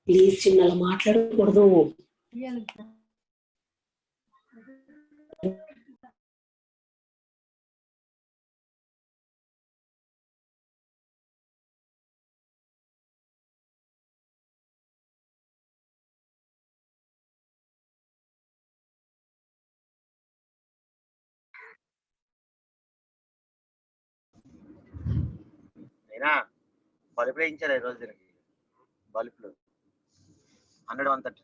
Please చిన్నగా మాట్లాడకూడదు. బల్బులు వేయించారు ఈ రోజు దీనికి. బల్బులు 100, 130.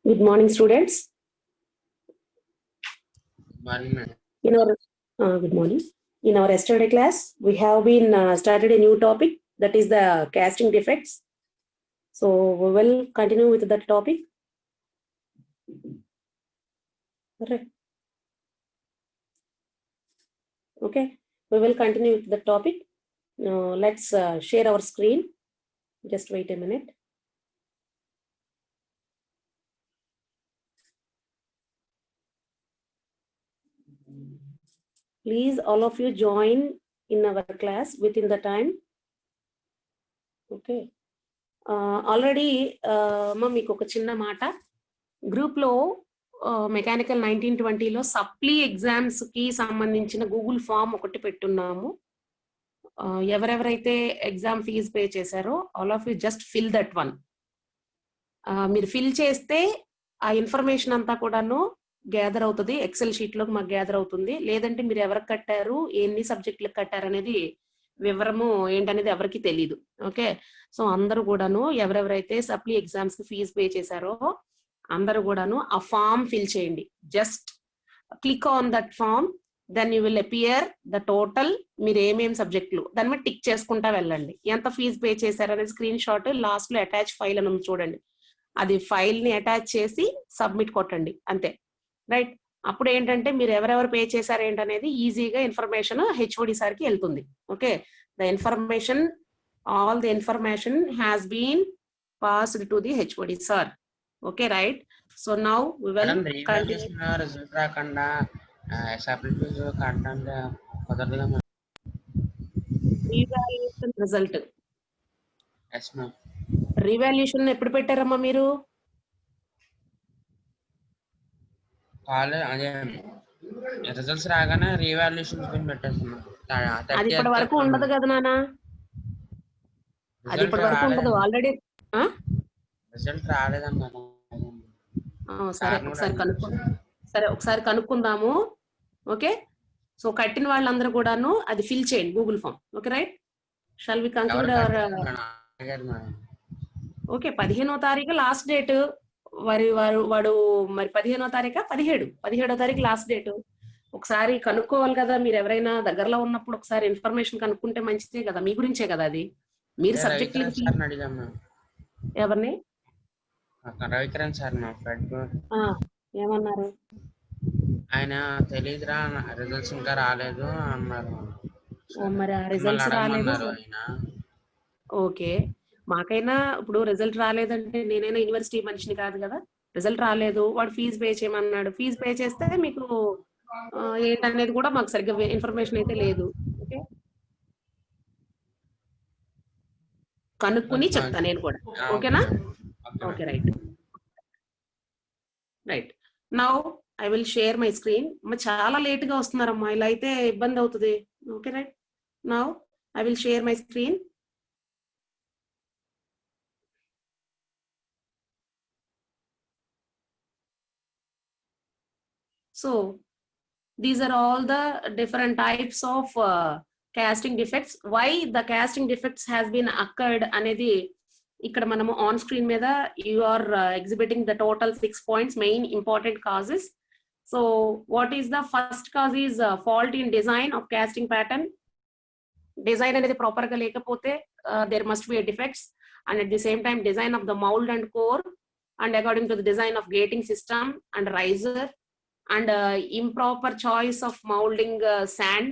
Good morning, students. Good morning, ma'am. Good morning. In our yesterday class, we have been started a new topic, that is the casting defects. So we will continue with that topic. Correct. Okay, we will continue with the topic. Let's share our screen. Just wait a minute. Please, all of you join in our class within the time. Okay. Already, మీకు ఒక చిన్న మాట, గ్రూప్లో mechanical 1920లో supply ఎగ్జామ్స్కి సంబంధించిన Google form ఒకటి పెట్టున్నాము. ఎవరెవరైతే exam fee pay చేశారో all of you just fill that one. మీరు ఫిల్ చేస్తే ఆ ఇన్ఫర్మేషన్ అంతా కూడాను గ్యాదర్ అవుతుంది, ఎక్సెల్ షీట్లోకి మాకు గ్యాదర్ అవుతుంది. లేదంటే మీరు ఎవరికి కట్టారు, ఎన్ని సబ్జెక్టులకు కట్టారు అనేది వివరము ఏంటనేది ఎవరికి తెలియదు. ఓకే, సో అందరూ కూడాను ఎవరెవరైతే సప్లీ ఎగ్జామ్స్కి ఫీజు పే చేశారో అందరూ కూడాను ఆ ఫామ్ ఫిల్ చేయండి. Just click on that form, then you will appear the total, మీరు ఏమేమి సబ్జెక్టులు దాని మీద టిక్ చేసుకుంటా వెళ్ళండి. ఎంత ఫీజు పే చేశారు అనేది స్క్రీన్ షాట్ లాస్ట్లో అటాచ్ ఫైల్ అని ఉంది చూడండి, అది ఫైల్ని అటాచ్ చేసి సబ్మిట్ కొట్టండి అంతే. రైట్, అప్పుడు ఏంటంటే మీరు ఎవరెవరు పే చేశారు ఏంటనేది ఈజీగా ఇన్ఫర్మేషన్ హెచ్ఓడి సార్కి వెళ్తుంది. Okay, the information, all the information has been passed to the HOD sir. Okay, right. So now we will continue. Result రాకుండా సప్లిమెంట్ కంటెంట్ కుదరదు. Revaluation result, yes ma'am. Revaluation ఎప్పుడు పెట్టారమ్మా మీరు? అదే రిజల్ట్స్ రాగానే revaluation పెట్టేస్తున్నాం. అది ఇప్పటి వరకు ఉండదు కదా నాన్న, అది ఇప్పటి వరకు ఉండదు. ఆల్రెడీ రిజల్ట్ రాలేదమ్మా. సరే ఒకసారి ఒకసారి కనుక్కుందాము. ఓకే, సో కట్టిన వాళ్ళందరూ కూడాను అది ఫిల్ చేయండి Google form. Okay, right. Shall we conclude our? Okay, 15వ తారీఖు లాస్ట్ డేట్. వాడు మరి 15వ తారీఖు 17వ తారీఖు లాస్ట్ డేట్. ఒకసారి కనుక్కోవాలి కదా, మీరు ఎవరైనా దగ్గరలో ఉన్నప్పుడు ఒకసారి ఇన్ఫర్మేషన్ కనుక్కుంటే మంచిదే కదా, మీ గురించే కదా అది. మీరు సబ్జెక్ట్ ఎవరిని? రవికిరణ్ సార్ ఏమన్నారు? ఆయన తెలీదురా, రిజల్ట్స్ ఇంకా రాలేదు అన్నారు. మరి ఆ రిజల్ట్స్ రాలేదు. ఓకే, మాకైనా ఇప్పుడు రిజల్ట్ రాలేదంటే నేనైనా యూనివర్సిటీ మనిషిని కాదు కదా. రిజల్ట్ రాలేదు, వాడు ఫీజు పే చేయమన్నాడు, ఫీజు పే చేస్తే మీకు ఏంటనేది కూడా మాకు సరిగ్గా ఇన్ఫర్మేషన్ అయితే లేదు. ఓకే, కనుక్కుని చెప్తా నేను కూడా. ఓకేనా? Okay, right right. Now I will share my screen. చాలా లేట్గా వస్తున్నారమ్మా, ఇలా అయితే ఇబ్బంది అవుతుంది. Okay, right. Now I will share my screen. So these are all the different types of casting defects. Why the casting defects has been occurred అనేది ఇక్కడ మనము on screen మీద you are exhibiting the total 6 points main important causes. So what is the first cause is fault in design of casting pattern. Design అనేది proper గా లేకపోతే there must be defects, and at the same time design of the mould and core, and according to the design of gating system and riser, and improper choice of molding sand,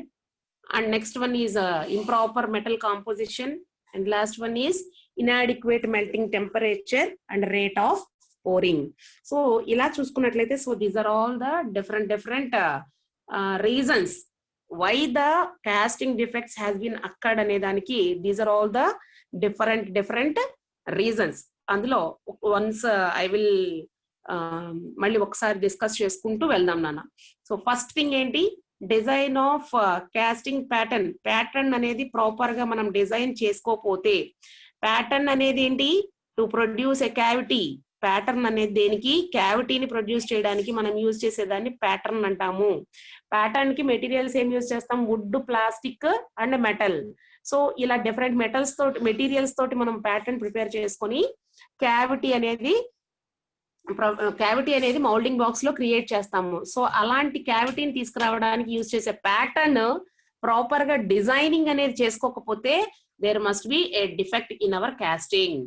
and next one is improper metal composition, and last one is inadequate melting temperature and rate of pouring. So ila chusukunnatlaithe, so these are all the different reasons why the casting defects has been occurred ane daniki. These are all the different reasons. అందులో once I will మళ్ళీ ఒకసారి discuss చేసుకుంటూ వెళ్దాం నాన్న. So first thing ఏంటి, design of casting pattern. Pattern అనేది proper గా మనం డిజైన్ చేసుకోపోతే, ప్యాటర్న్ అనేది ఏంటి, to produce a cavity. Pattern అనేది దేనికి, క్యావిటీని ప్రొడ్యూస్ చేయడానికి మనం యూజ్ చేసేదాన్ని ప్యాటర్న్ అంటాము. ప్యాటర్న్ కి మెటీరియల్స్ ఏం యూజ్ చేస్తాం, wood, plastic and metal. So ఇలా డిఫరెంట్ మెటీరియల్స్ తోటి మనం ప్యాటర్న్ ప్రిపేర్ చేసుకొని క్యావిటీ అనేది మౌల్డింగ్ బాక్స్ లో క్రియేట్ చేస్తాము. సో అలాంటి క్యావిటీని తీసుకురావడానికి యూజ్ చేసే ప్యాటర్న్ ప్రాపర్ గా డిజైనింగ్ అనేది చేసుకోకపోతే there must be a defect in our casting.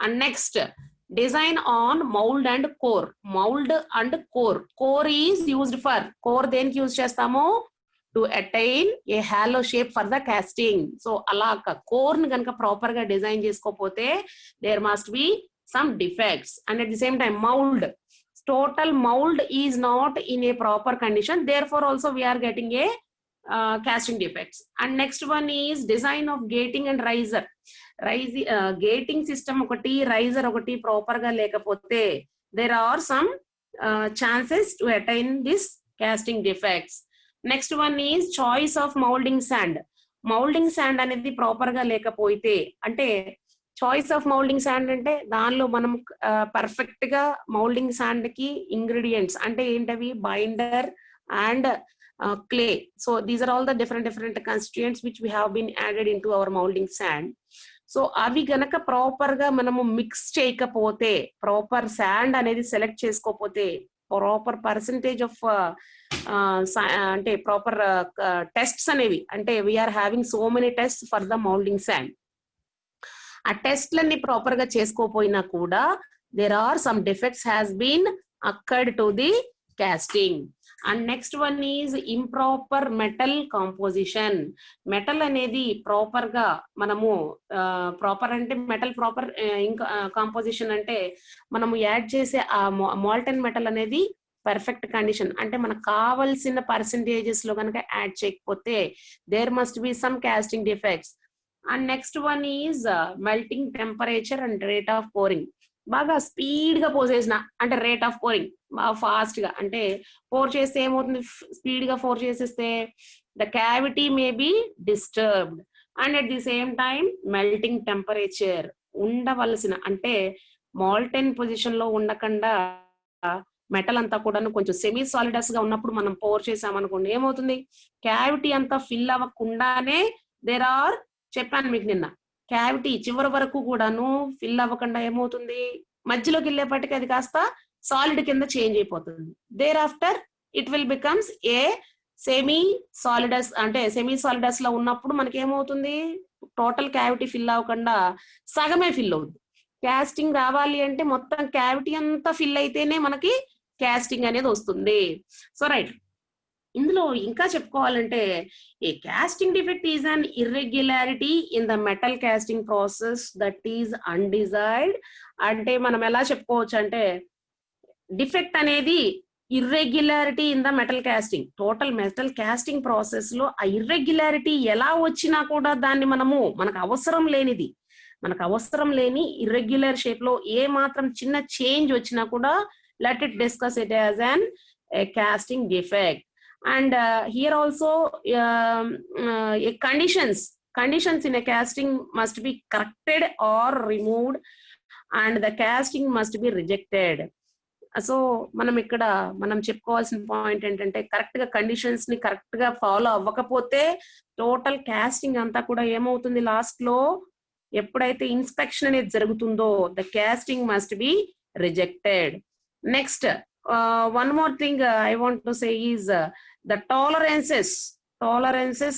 And next design on mould and core. Mould and core. Core is used for, core దేనికి యూజ్ చేస్తాము, to attain a hollow shape for the casting. So అలా core ని కనుక proper గా design చేసుకోకపోతే there must be some defects. And at the same time mold, total mold is not in a proper condition, therefore also we are getting a casting defects. And next one is design of gating and riser. Gating system okati, riser okati proper ga lekapothe there are some chances to attain this casting defects. Next one is choice of molding sand. Molding sand అనేది proper గా లేకపోతే, అంటే choice of moulding sand అంటే దానిలో మనం perfect గా moulding sand కి ingredients అంటే ఏంటవి, binder and clay. So these are all the different constituents which we have been added in to our moulding sand. So అవి గనక ప్రాపర్ గా మనము మిక్స్ చేయకపోతే, ప్రాపర్ శాండ్ అనేది సెలెక్ట్ చేసుకోకపోతే, ప్రాపర్ పర్సంటేజ్ ఆఫ్ అంటే ప్రాపర్ టెస్ట్స్ అనేవి, అంటే we are having so many test for the moulding sand. ఆ టెస్ట్లన్నీ ప్రాపర్ గా చేసుకోపోయినా కూడా there are some defects has been occurred to the casting. And next one is improper metal composition. Metal అనేది proper గా మనము ప్రాపర్ అంటే మెటల్ ప్రాపర్ కాంపోజిషన్ అంటే మనము యాడ్ చేసే ఆ మాల్టన్ మెటల్ అనేది పర్ఫెక్ట్ కండిషన్, అంటే మనకు కావలసిన పర్సెంటేజెస్ లో కనుక యాడ్ చేయకపోతే there must be some casting defects. And next one is melting temperature and rate of pouring. బాగా స్పీడ్ గా పోసేసిన అంటే రేట్ ఆఫ్ పోరింగ్ బాగా ఫాస్ట్ గా, అంటే పోర్ చేస్తే ఏమవుతుంది, స్పీడ్ గా పోర్ చేసేస్తే the cavity may be disturbed. And at the same time melting temperature ఉండవలసిన, అంటే మాల్టెన్ పొజిషన్ లో ఉండకుండా మెటల్ అంతా కూడా కొంచెం సెమీ సాలిడస్ గా ఉన్నప్పుడు మనం పోర్ చేసామనుకోండి, ఏమవుతుంది, క్యావిటీ అంతా ఫిల్ అవ్వకుండానే దేర్ ఆర్, చెప్పాను మీకు నిన్న, క్యావిటీ చివరి వరకు కూడాను ఫిల్ అవ్వకుండా ఏమవుతుంది, మధ్యలోకి వెళ్ళేపటికి అది కాస్త సాలిడ్ కింద చేంజ్ అయిపోతుంది. Thereafter it will becomes a semi solidus, అంటే సెమీ సాలిడస్ లో ఉన్నప్పుడు మనకి ఏమవుతుంది, టోటల్ క్యావిటీ ఫిల్ అవ్వకుండా సగమే ఫిల్ అవుతుంది. కాస్టింగ్ రావాలి అంటే మొత్తం క్యావిటీ అంతా ఫిల్ అయితేనే మనకి కాస్టింగ్ అనేది వస్తుంది. సో రైట్, ఇందులో ఇంకా చెప్పుకోవాలంటే a casting defect is an irregularity in the metal casting process that is undesired. అంటే మనం ఎలా చెప్పుకోవచ్చు అంటే డిఫెక్ట్ అనేది irregularity in the metal casting, total metal casting process లో ఆ ఇర్రెగ్యులారిటీ ఎలా వచ్చినా కూడా దాన్ని మనకు అవసరం లేని ఇర్రెగ్యులర్ షేప్ లో ఏ మాత్రం చిన్న చేంజ్ వచ్చినా కూడా let it discuss it as a casting defect. And here also conditions in a casting must be corrected or removed, and the casting must be rejected. So మనం చెప్పుకోవాల్సిన పాయింట్ ఏంటంటే correct గా conditions ని correct గా follow అవ్వకపోతే total casting అంతా కూడా ఏమవుతుంది లాస్ట్ లో ఎప్పుడైతే ఇన్స్పెక్షన్ అనేది జరుగుతుందో the casting must be rejected. Next one more thing I want to say is the tolerances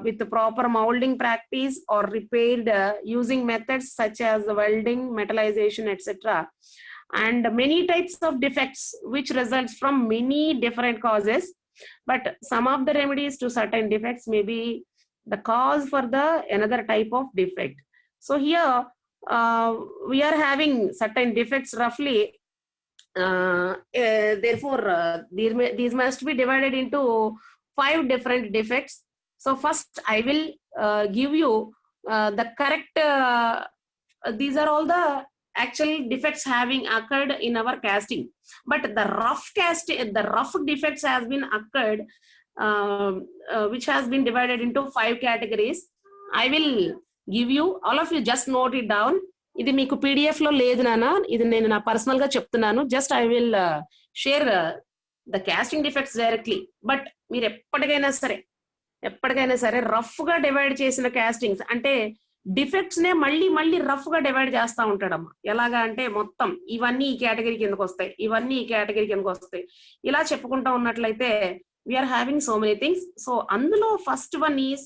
with proper molding practice or repaired using methods such as welding, metallization, etc. And many types of defects which results from many different causes, but some of the remedies to certain defects may be the cause for the another type of defect. So here we are having certain defects roughly, therefore these must be divided into 5 different defects. So first I will give you the correct these are all the actual defects having occurred in our casting, but the rough defects has been occurred, which has been divided into 5 categories. I will give you, all of you just note it down. ఇది మీకు PDF లో లేదు నాన్న, ఇది నేను నా personal గా చెప్తున్నాను. Just I will share the casting defects directly. But మీరు ఎప్పటికైనా సరే రఫ్ గా డివైడ్ చేసిన కాస్టింగ్స్ అంటే డిఫెక్ట్స్ నే మళ్ళీ రఫ్ గా డివైడ్ చేస్తా ఉంటాడమ్మా. ఎలాగా అంటే మొత్తం ఇవన్నీ ఈ కేటగిరీ కిందకు వస్తాయి, ఇవన్నీ ఈ కేటగిరీ కిందకు వస్తాయి, ఇలా చెప్పుకుంటా ఉన్నట్లయితే we are having so many things. So అందులో first one is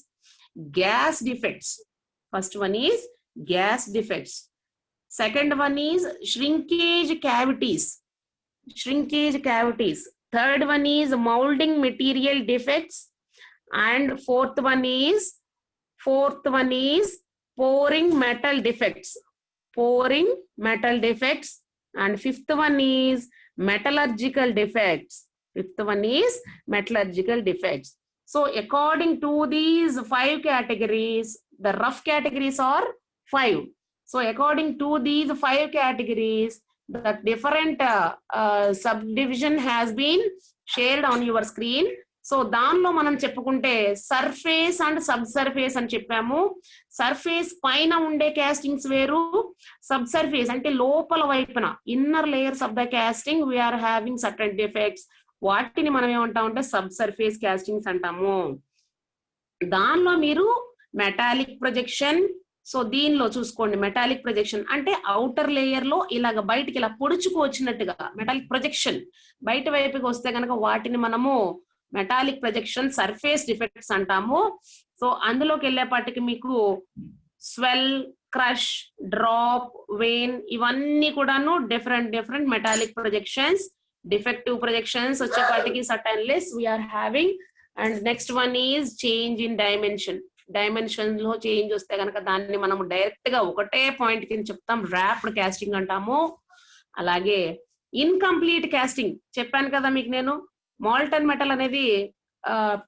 gas defects. Second one is shrinkage cavities. Third one is molding material defects, and fourth one is pouring metal defects, and fifth one is metallurgical defects. So according to these 5 categories, the rough categories are 5. So according to these 5 categories, the different subdivision has been shared on your screen. So దానిలో మనం చెప్పుకుంటే surface and sub surface అని చెప్పాము. Surface పైన ఉండే castings వేరు, sub surface అంటే లోపల వైపున inner layers of the casting we are having certain defects. వాటిని మనం ఏమంటామంటే సబ్ సర్ఫేస్ కాస్టింగ్స్ అంటాము. దానిలో మీరు మెటాలిక్ ప్రొజెక్షన్, సో దీనిలో చూసుకోండి మెటాలిక్ ప్రొజెక్షన్ అంటే అవుటర్ లేయర్ లో ఇలాగ బయటికి ఇలా పొడుచుకు వచ్చినట్టుగా మెటాలిక్ ప్రొజెక్షన్ బయట వైపుకి వస్తే కనుక వాటిని మనము మెటాలిక్ ప్రొజెక్షన్ సర్ఫేస్ డిఫెక్ట్స్ అంటాము. సో అందులోకి వెళ్ళేపాటికి మీకు స్వెల్, క్రష్, డ్రాప్, వెయిన్ ఇవన్నీ కూడాను different metallic projections. Defective projections వచ్చేపాటికి certain less we are having. And next one is change in dimension లో చేంజ్ వస్తే కనుక దాన్ని మనము డైరెక్ట్ గా ఒకటే పాయింట్ కింద చెప్తాం, ర్యాప్డ్ కాస్టింగ్ అంటాము. అలాగే ఇన్కంప్లీట్ కాస్టింగ్ చెప్పాను కదా మీకు నేను, మాల్టన్ మెటల్ అనేది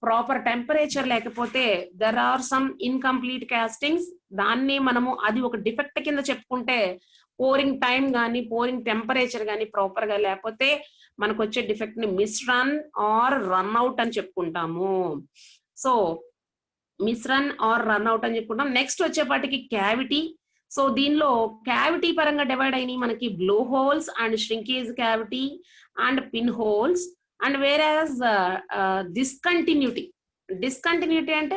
ప్రాపర్ టెంపరేచర్ లేకపోతే there are some incomplete castings. దాన్ని మనము అది ఒక డిఫెక్ట్ కింద చెప్పుకుంటే పోరింగ్ టైం కానీ పోరింగ్ టెంపరేచర్ కానీ ప్రాపర్ గా లేకపోతే మనకు వచ్చే డిఫెక్ట్ ని miss run or run out అని చెప్పుకుంటాము. So miss run or run out అని చెప్పుకుంటాం. నెక్స్ట్ వచ్చేపాటికి క్యావిటీ. సో దీనిలో క్యావిటీ పరంగా డివైడ్ అయినాయి మనకి blow holes and shrinkage cavity and pin holes. And వేరాజ్ discontinuity అంటే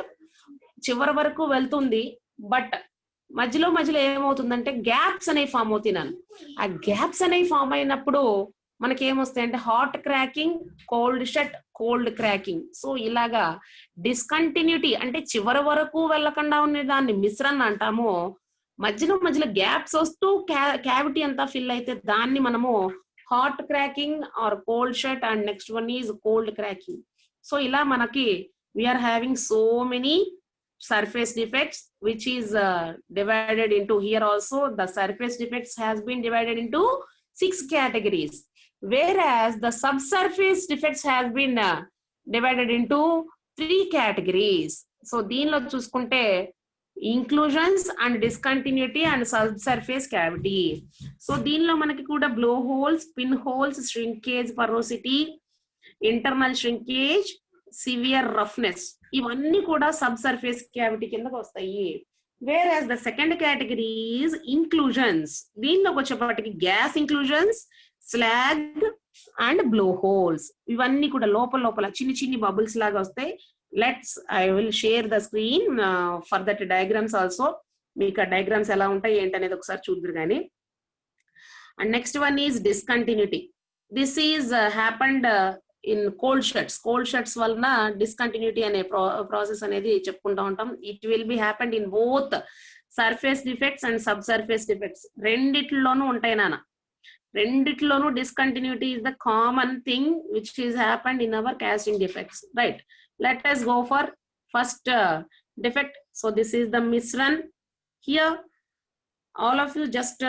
చివరి వరకు వెళ్తుంది, బట్ మధ్యలో ఏమవుతుందంటే గ్యాప్స్ అనేవి ఫామ్ అవుతున్నాను. ఆ గ్యాప్స్ అనేవి ఫామ్ అయినప్పుడు మనకి ఏమొస్తాయంటే hot cracking, cold shut, cold cracking. So ఇలాగా డిస్కంటిన్యూటీ అంటే చివరి వరకు వెళ్ళకుండా ఉండే దాన్ని మిశ్రన్ అంటాము. మధ్యలో గ్యాప్స్ వస్తూ క్యావిటీ అంతా ఫిల్ అయితే దాన్ని మనము hot cracking or cold shut, and next one is cold cracking. So ఇలా మనకి we are having so many surface defects which is divided into, here also the surface defects has been divided into 6 categories, whereas the subsurface defects has been divided into 3 categories. So దీనిలో చూసుకుంటే inclusions and discontinuity and subsurface cavity. So దీనిలో మనకి కూడా blow holes, pin holes, shrinkage, porosity, internal shrinkage, severe roughness ఇవన్నీ కూడా sub surface cavity కిందకి వస్తాయి. Where as the second category is inclusions. దీనిలోకి వచ్చేపాటికి gas inclusions, slag and blowholes. ఇవన్నీ కూడా లోపల లోపల చిన్ని చిన్ని బబుల్స్ లాగా వస్తాయి. I will share the screen for that diagrams also. మీకు ఆ డయాగ్రామ్స్ ఎలా ఉంటాయి ఏంటనేది ఒకసారి చూద్దరు కానీ. And next one is discontinuity. This is happened in cold shuts వలన డిస్కంటిన్యూటీ అనే ప్రాసెస్ అనేది చెప్పుకుంటూ ఉంటాం. It will be happened in both surface defects and sub surface defects. రెండిట్లోనూ ఉంటాయి నాన్న. రెండిట్లోనూ discontinuity is the common thing which is happened in our casting defects, right? Let us go for first defect. So this is the misrun. Here all of you just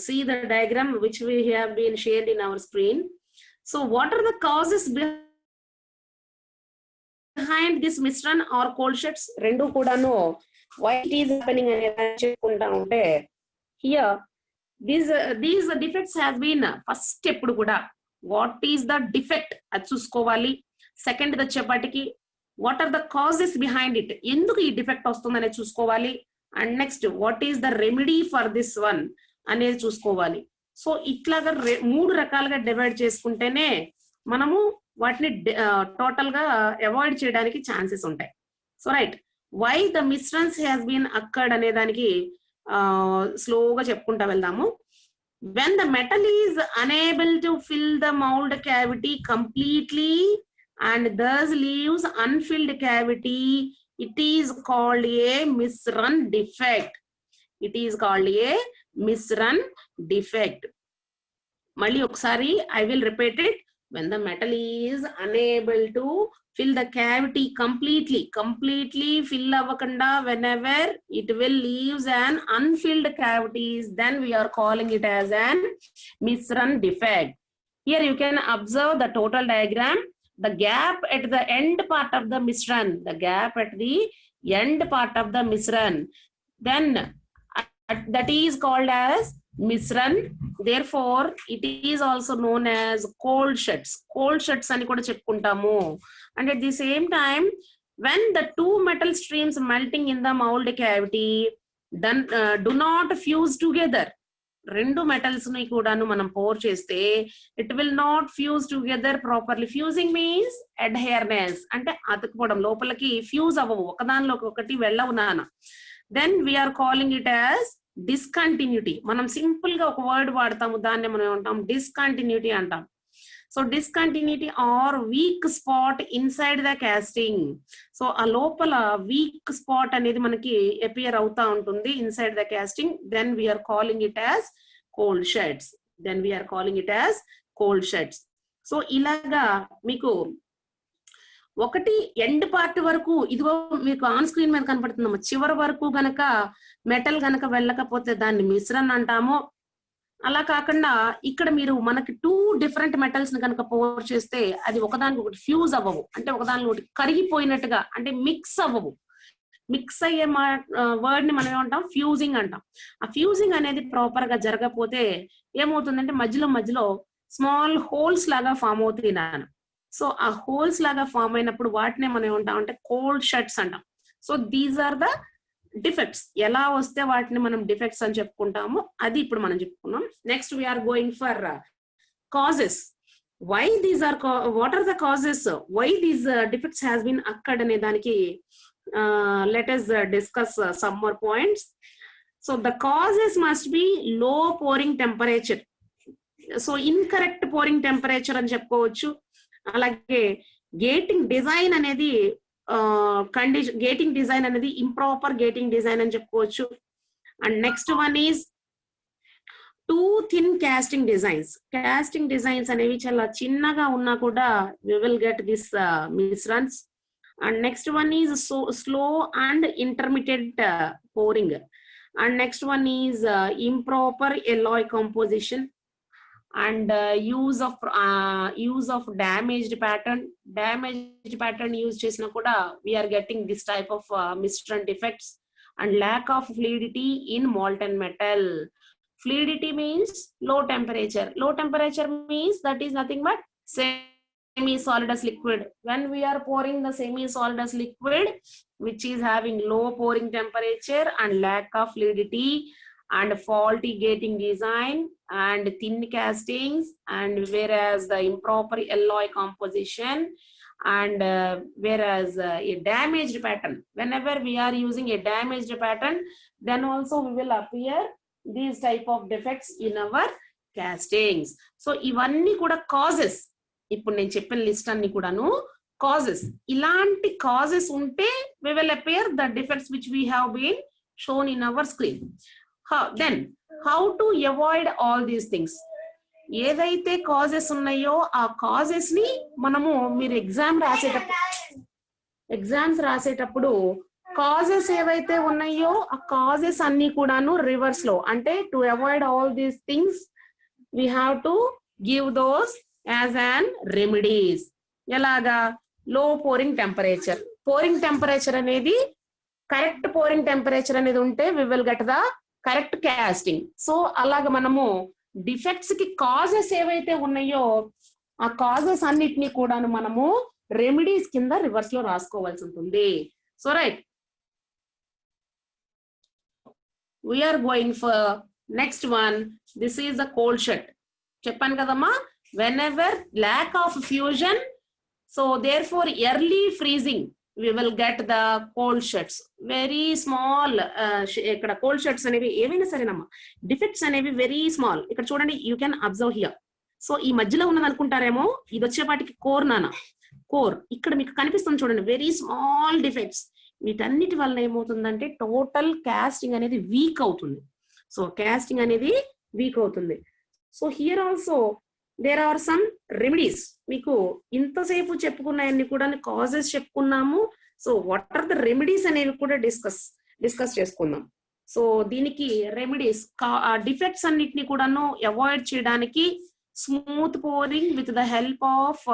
see the diagram which we have been shared in our screen. So what are the causes behind this misrun or cold sheds? Rendu kudanu why it is happening ani cheppunta unte here these defects have been first ఎప్పుడు కూడా what is the defect అది చూసుకోవాలి. Second వచ్చేపటికి what are the causes behind it, ఎందుకు ఈ defect వస్తుందనే చూసుకోవాలి. And next what is the remedy for this one అనేది చూసుకోవాలి. సో ఇట్లాగా 3 రకాలుగా డివైడ్ చేసుకుంటేనే మనము వాటిని టోటల్ గా అవాయిడ్ చేయడానికి ఛాన్సెస్ ఉంటాయి. So right, why the misruns has been occurred అనే దానికి స్లోగా చెప్పుకుంటా వెళ్దాము. When the metal is unable to fill the mold cavity completely and thus leaves unfilled cavity, it is called a misrun defect. It is called a misrun defect. Mali oksari I will repeat it. When the metal is unable to fill the cavity completely fill avakanda, whenever it will leaves an unfilled cavities, then we are calling it as an misrun defect. Here you can observe the total diagram. The gap at the end part of the misrun, then that is called as misrun. Therefore it is also known as cold sheds ani kuda cheppuntamu. And at the same time, when the 2 metal streams melting in the mold cavity then do not fuse together, రెండు metals ని కూడాను మనం pour చేస్తే it will not fuse together properly. Fusing means adherence, అంటే అతుకుపోవడం, లోపలికి fuse అవ్వవు, ఒకదానిలోకి ఒకటి వెళ్ళవు నాన్న. Then we are calling it as discontinuity. మనం సింపుల్ గా ఒక వర్డ్ వాడతాము, దాన్ని మనం ఏమంటాం, డిస్కంటిన్యూటీ అంటాం. So discontinuity are weak spot inside the casting. So ఆ లోపల వీక్ స్పాట్ అనేది మనకి అపియర్ అవుతా ఉంటుంది inside the casting. Then we are calling it as cold sheds. So ఇలాగా మీకు ఒకటి ఎండ్ పార్ట్ వరకు, ఇదిగో మీకు ఆన్ స్క్రీన్ మీద కనపడుతుందమ్మా, చివరి వరకు గనక మెటల్ గనక వెళ్ళకపోతే దాన్ని మిశ్రన్ అంటాము. అలా కాకుండా ఇక్కడ మీరు మనకి 2 డిఫరెంట్ మెటల్స్ ని కనుక పోర్ చేస్తే అది ఒకదానికి ఒకటి ఫ్యూజ్ అవ్వవు, అంటే ఒకదానికి ఒకటి కరిగిపోయినట్టుగా, అంటే మిక్స్ అవ్వవు. మిక్స్ అయ్యే వర్డ్ ని మనం ఏమంటాం, ఫ్యూజింగ్ అంటాం. ఆ ఫ్యూజింగ్ అనేది ప్రాపర్ గా జరగకపోతే ఏమవుతుందంటే మధ్యలో స్మాల్ హోల్స్ లాగా ఫామ్ అవుతాయి నాన్న. సో ఆ హోల్స్ లాగా ఫామ్ అయినప్పుడు వాటినే మనం ఏమంటాం అంటే కోల్డ్ షెడ్స్ అంటాం. So these are the defects. ఎలా వస్తే వాటిని మనం డిఫెక్ట్స్ అని చెప్పుకుంటాము, అది ఇప్పుడు మనం చెప్పుకున్నాం. Next we are going for causes. Why these are, what are the causes why these defects has been occurred అనే దానికి let us discuss some more points. So the causes must be low pouring temperature. So incorrect pouring temperature అని చెప్పుకోవచ్చు. అలాగే gating design అనేది gating design అనేది improper gating design అని చెప్పుకోవచ్చు. And next one is too thin casting designs అనేవి చాలా చిన్నగా ఉన్నా కూడా we will get this misruns. And next one is slow and intermittent pouring. And next one is improper alloy composition and use of damaged pattern use chesina kuda we are getting this type of misrun defects. And lack of fluidity in molten metal. Fluidity means low temperature means that is nothing but semi-solidus liquid. When we are pouring the semi-solidus liquid which is having low pouring temperature and lack of fluidity, and faulty gating design and thin castings, and whereas the improper alloy composition, and whereas a damaged pattern. Whenever we are using a damaged pattern, then also we will appear these type of defects in our castings. So ivanni kuda causes, ఇప్పుడు నేను చెప్పిన list అన్ని కూడాను causes. ఇలాంటి causes ఉంటే we will appear the defects which we have been shown in our screen. Then how to avoid all these things? ఏదైతే causes ఉన్నాయో ఆ కాజెస్ ని మనము మీరు ఎగ్జామ్స్ రాసేటప్పుడు కాజెస్ ఏవైతే ఉన్నాయో ఆ కాజెస్ అన్ని కూడాను రివర్స్ లో, అంటే to avoid all these things we have to give those as an remedies. ఎలాగా? Low pouring temperature. Pouring temperature అనేది కరెక్ట్ పోరింగ్ టెంపరేచర్ అనేది ఉంటే we will get the correct casting. So అలాగ మనము డిఫెక్ట్స్ కి కాజెస్ ఏవైతే ఉన్నాయో ఆ కాజెస్ అన్నిటినీ కూడాను మనము రెమెడీస్ కింద రివర్స్ లో రాసుకోవాల్సి ఉంటుంది. So right, we are going for next one. This is the cold shut. చెప్పాను కదమ్మా, whenever lack of fusion, so therefore early freezing, we will get the cold shuts. Very small ikkada cold shuts అనేవి ఏవైనా సరేనమ్మా defects అనేవి very small. ఇక్కడ చూడండి, you can observe here. So ఈ మధ్యలో ఉన్నది అనుకుంటారేమో, ఇది వచ్చేపాటికి కోర్ కోర్. ఇక్కడ మీకు కనిపిస్తుంది చూడండి, వెరీ స్మాల్ డిఫెక్ట్స్. వీటన్నిటి వల్ల ఏమవుతుందంటే టోటల్ కాస్టింగ్ అనేది వీక్ అవుతుంది. సో కాస్టింగ్ అనేది వీక్ అవుతుంది. So here also there are some remedies. మీకు ఇంతసేపు చెప్పుకున్నాయన్ని కూడా కాజెస్ చెప్పుకున్నాము. So what are the remedies అనేవి కూడా డిస్కస్ చేసుకుందాం. సో దీనికి రెమెడీస్, డిఫెక్ట్స్ అన్నిటిని కూడాను అవాయిడ్ చేయడానికి smooth pouring with the help of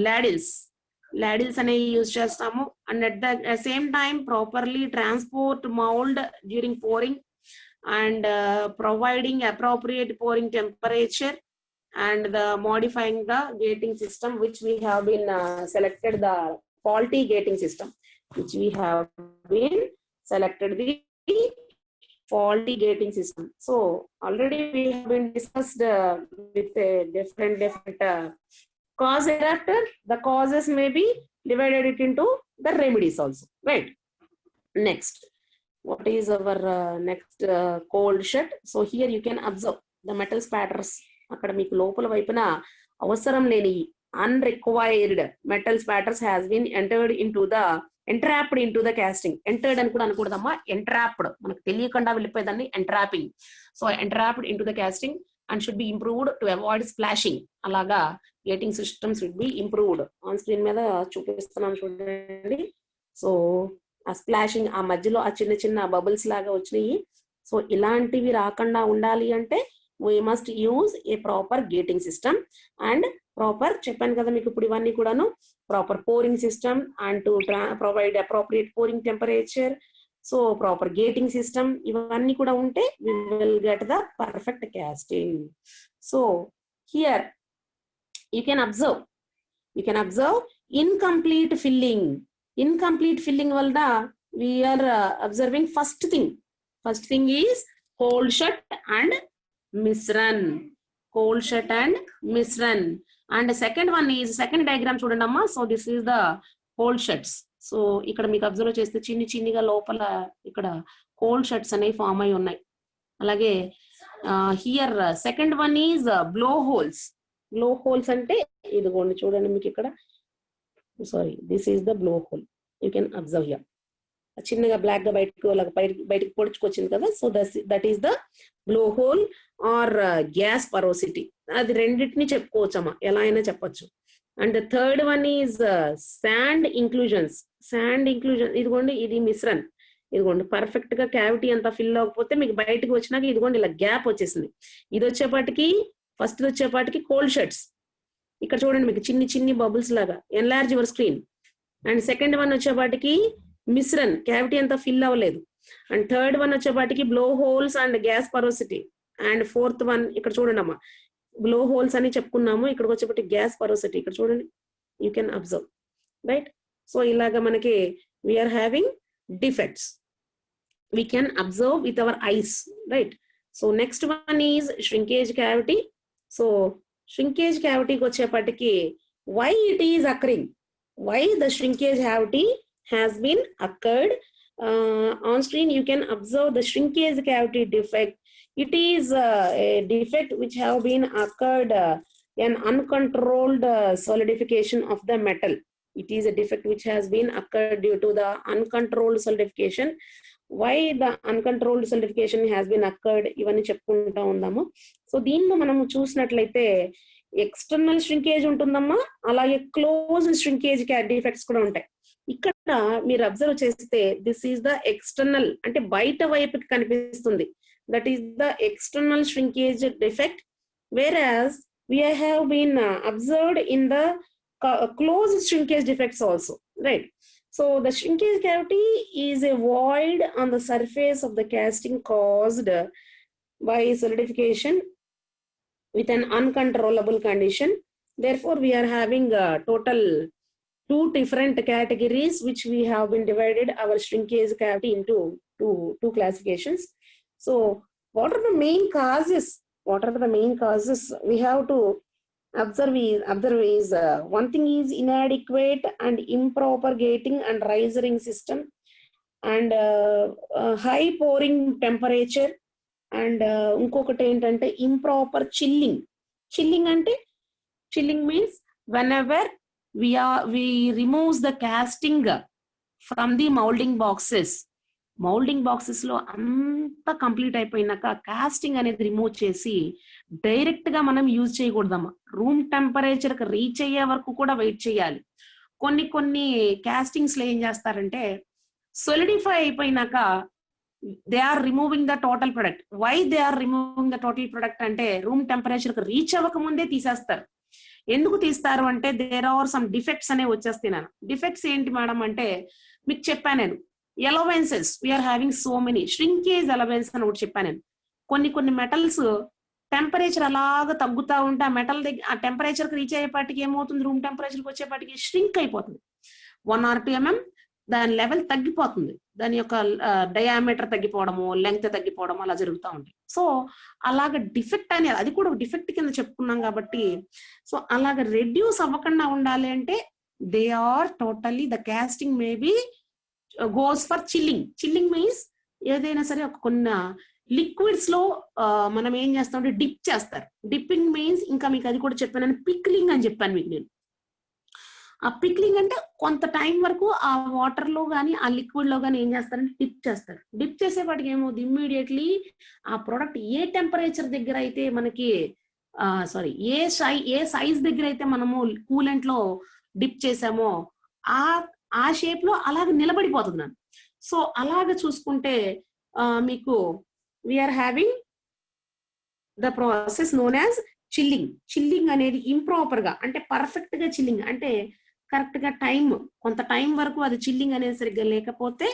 ladles అనేవి యూజ్ చేస్తాము. And at the same time properly transport mould during pouring and providing appropriate pouring temperature and the modifying the gating system, which we have been selected the faulty gating system, which we have been selected the faulty gating system. So already we have been discussed with different cause. Thereafter the causes may be divided it into the remedies also, right? Next, what is our next cold shut? So here you can observe the metal spatters. అక్కడ మీకు లోపల వైపున అవసరం లేని unrequired metal spatters has been entrapped into the casting. Entered అని కూడా అనకూడదమ్మా, entrapped. మనకు తెలియకుండా వెళ్ళిపోయేదాన్ని entrapping. So entrapped into the casting and should be improved to avoid splashing. అలాగా gating system should be improved. On screen మీద చూపిస్తున్నాను చూడండి. So ఆ splashing, ఆ మధ్యలో ఆ చిన్న చిన్న బబుల్స్ లాగా వచ్చినాయి. సో ఇలాంటివి రాకుండా ఉండాలి అంటే we must use a proper gating system and proper, చెప్పాను కదా మీకు ఇప్పుడు ఇవన్నీ కూడాను, proper pouring system and to provide appropriate pouring temperature. So proper gating system ఇవన్నీ కూడా ఉంటే we will get the perfect casting. So here you can observe incomplete filling. Incomplete filling వల్ల we are observing first thing is cold shut and misrun. Cold shut and misrun. And the second one is, second diagram చూడండి అమ్మా. So this is the cold shuts. So ఇక్కడ మీకు observe చేస్తే చిన్నిగా లోపల ఇక్కడ cold shuts అనేవి form అయి ఉన్నాయి. అలాగే here second one is blow holes. Blow holes అంటే ఇదిగోండి చూడండి మీకు ఇక్కడ, sorry, this is the blow hole. You can observe here. చిన్నగా బ్లాక్ గా బయటకు పొడుచుకొచ్చింది కదా. So that is the blow hole or gas porosity. అది రెండింటిని చెప్పుకోవచ్చమ్మా, ఎలా అయినా చెప్పచ్చు. And the third one is sand inclusions. ఇదిగోండి, ఇది మిశ్రన్. ఇదిగోండి పర్ఫెక్ట్ గా క్యావిటీ అంతా ఫిల్ అవ్వకపోతే మీకు బయటకు వచ్చినాక ఇదిగోండి ఇలా గ్యాప్ వచ్చేసింది. ఇది వచ్చేపాటికి ఫస్ట్ వచ్చేపాటికి కోల్డ్ షట్స్. ఇక్కడ చూడండి మీకు చిన్ని బబుల్స్ లాగా, enlarge your screen. And second one వచ్చేపాటికి మిశ్రన్, క్యావిటీ అంతా ఫిల్ అవ్వలేదు. అండ్ థర్డ్ వన్ వచ్చేపాటికి blow holes and gas porosity. And fourth one ఇక్కడ చూడండి అమ్మా, బ్లో హోల్స్ అని చెప్పుకున్నాము, ఇక్కడికి వచ్చేపాటి గ్యాస్ పరోసిటీ. ఇక్కడ చూడండి, you can observe, right? So ఇలాగా మనకి we are having defects. we can observe with our eyes, right? So next one is shrinkage cavity. So shrinkage cavity kochepatiki, why it is occurring, why the shrinkage cavity has been occurred. On screen you can observe the shrinkage cavity defect. It is a defect which have been occurred, an uncontrolled solidification of the metal. It is a defect which has been occurred due to the uncontrolled solidification. Why the uncontrolled solidification has been occurred, ఇవన్నీ చెప్పుకుంటా ఉందాము. So దీనిలో మనము చూసినట్లయితే external shrinkage ఉంటుందమ్మా, అలాగే close shrinkage defects కూడా ఉంటాయి. ఇక్కడ మీరు అబ్జర్వ్ చేస్తే దిస్ ఈస్ ద ఎక్స్టర్నల్, అంటే బయట వైపుకి కనిపిస్తుంది, that is the external shrinkage defect. వేరాస్ we have been observed in the closed shrinkage defects also, right? So the shrinkage cavity is a void on the surface of the casting caused by solidification with an uncontrollable condition. Therefore we are having total 2 different categories which we have been divided our shrinkage cavity into two classifications. So what are the main causes? What are the main causes we have to observe is one thing is inadequate and improper gating and rising system, and high pouring temperature, and inkokati entante improper chilling ante chilling means whenever we remove the casting from the molding boxes లో అంతా complete అయిపోయినాక casting అనేది remove చేసి direct గా మనం use చేయకూడదమ్మా. Room temperature కి reach అయ్యే వరకు కూడా వెయిట్ చేయాలి. కొన్ని కాస్టింగ్స్ లో ఏం చేస్తారంటే సొలిడిఫై అయిపోయినాక they are removing the total product. Why they are removing the total product అంటే రూమ్ టెంపరేచర్ కి రీచ్ అవ్వక ముందే తీసేస్తారు. ఎందుకు తీస్తారు అంటే దేర్ ఆర్ సమ్ డిఫెక్ట్స్ అనేవి వచ్చేస్తున్నాను. డిఫెక్ట్స్ ఏంటి మేడం అంటే మీకు చెప్పాను నేను, allowances we are having so many. Shrinkage allowance అని ఒకటి చెప్పాను నేను. కొన్ని మెటల్స్ టెంపరేచర్ అలాగా తగ్గుతూ ఉంటే ఆ మెటల్ దగ్గర ఆ టెంపరేచర్ కి రీచ్ అయ్యేపాటికి ఏమవుతుంది, రూమ్ టెంపరేచర్కి వచ్చేపాటికి ష్రింక్ అయిపోతుంది. 1 or 2 mm దాని లెవెల్ తగ్గిపోతుంది, దాని యొక్క డయామీటర్ తగ్గిపోవడము, లెంగ్త్ తగ్గిపోవడం అలా జరుగుతూ ఉంటాయి. సో అలాగ డిఫెక్ట్ అనేది అది కూడా డిఫెక్ట్ కింద చెప్పుకున్నాం కాబట్టి, సో అలాగ రెడ్యూస్ అవ్వకుండా ఉండాలి అంటే they are totally the casting maybe goes for chilling means ఏదైనా సరే ఒక కొన్ని లిక్విడ్స్ లో మనం ఏం చేస్తామంటే డిప్ చేస్తారు. డిప్పింగ్ మీన్స్ ఇంకా మీకు అది కూడా చెప్పాను, పిక్లింగ్ అని చెప్పాను మీకు నేను. ఆ పిక్లింగ్ అంటే కొంత టైం వరకు ఆ వాటర్ లో గానీ ఆ లిక్విడ్ లో గానీ ఏం చేస్తారంటే డిప్ చేస్తారు. డిప్ చేసేపాటికి ఏమవుతుంది, ఇమ్మీడియట్లీ ఆ ప్రోడక్ట్ ఏ టెంపరేచర్ దగ్గర అయితే మనకి ఏ సైజ్ దగ్గర అయితే మనము కూలెంట్ లో డిప్ చేసామో ఆ షేప్ లో అలాగ నిలబడిపోతుంది. సో అలాగ చూసుకుంటే మీకు we are having the process known as chilling అనేది ఇంప్రాపర్ గా, అంటే పర్ఫెక్ట్ గా చిల్లింగ్ అంటే కరెక్ట్ గా కొంత టైం వరకు అది చిల్లింగ్ అనేది సరిగ్గా లేకపోతే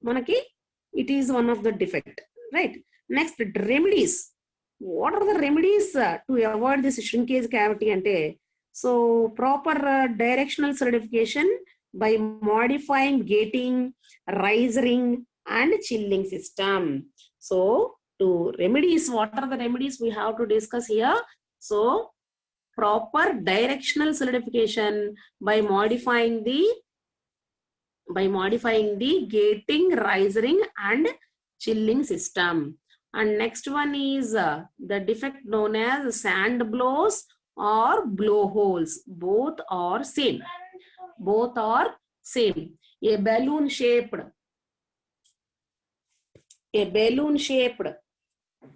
మనకి it is one of the defect, right? Next remedies. What are the remedies to avoid this shrinkage cavity అంటే, so proper directional solidification by modifying gating, rising and chilling system. So to remedies, what are the remedies we have to discuss here? So proper directional solidification by modifying the gating, rising and chilling system. And next one is the defect known as sand blows or blowholes. Both are same. A balloon shaped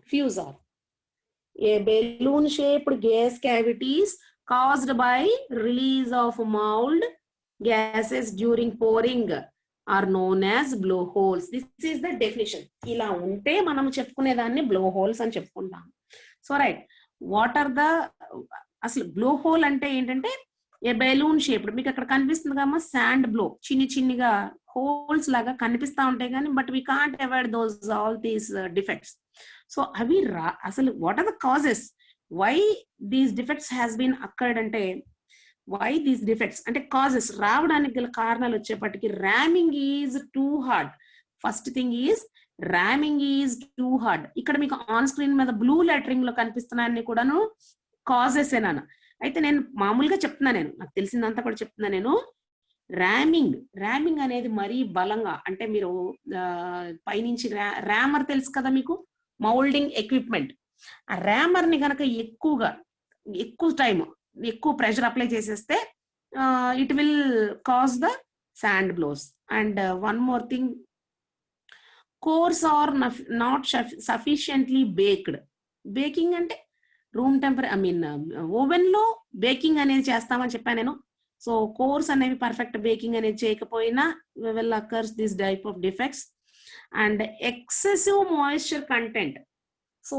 fusor, a balloon shaped gas cavities caused by release of mold gases during pouring are known as blowholes. This is the definition. ఇలా ఉంటే మనం చెప్పుకునేదాన్ని blowholes అని చెప్పుకుంటాం. So right, what are the అసలు blowhole అంటే ఏంటంటే ఏ balloon shaped, మీకు అక్కడ కనిపిస్తుంది కమ్మా శాండ్ బ్లో, చిన్నిగా హోల్స్ లాగా కనిపిస్తా ఉంటాయి కానీ but we can't avoid those all these defects. So అవి అసలు what are the causes why these defects has been occurred అంటే, వై దీస్ డిఫెక్ట్స్ అంటే కాజెస్ రావడానికి గల కారణాలు వచ్చేప్పటికి ramming is too hard. First thing is ramming is too hard. ఇక్కడ మీకు ఆన్ స్క్రీన్ మీద బ్లూ లెటరింగ్ లో కనిపిస్తున్నాయని కూడాను కాజెస్ ఏనాను. అయితే నేను మామూలుగా చెప్తున్నా, నాకు తెలిసిందంతా కూడా చెప్తున్నా నేను. ర్యామింగ్ అనేది మరీ బలంగా, అంటే మీరు పైనుంచి ర్యామర్ తెలుసు కదా మీకు, మౌల్డింగ్ ఎక్విప్మెంట్. ఆ ర్యామర్ ని కనుక ఎక్కువ టైం ఎక్కువ ప్రెషర్ అప్లై చేసేస్తే it will cause the sand blows. And one more thing, cores are not sufficiently baked. Baking అంటే రూమ్ ఓవెన్ లో బేకింగ్ అనేది చేస్తామని చెప్పాను నేను. సో కోర్స్ అనేవి పర్ఫెక్ట్ బేకింగ్ అనేది చేయకపోయినా will occurs this type of defects. And excessive moisture content. So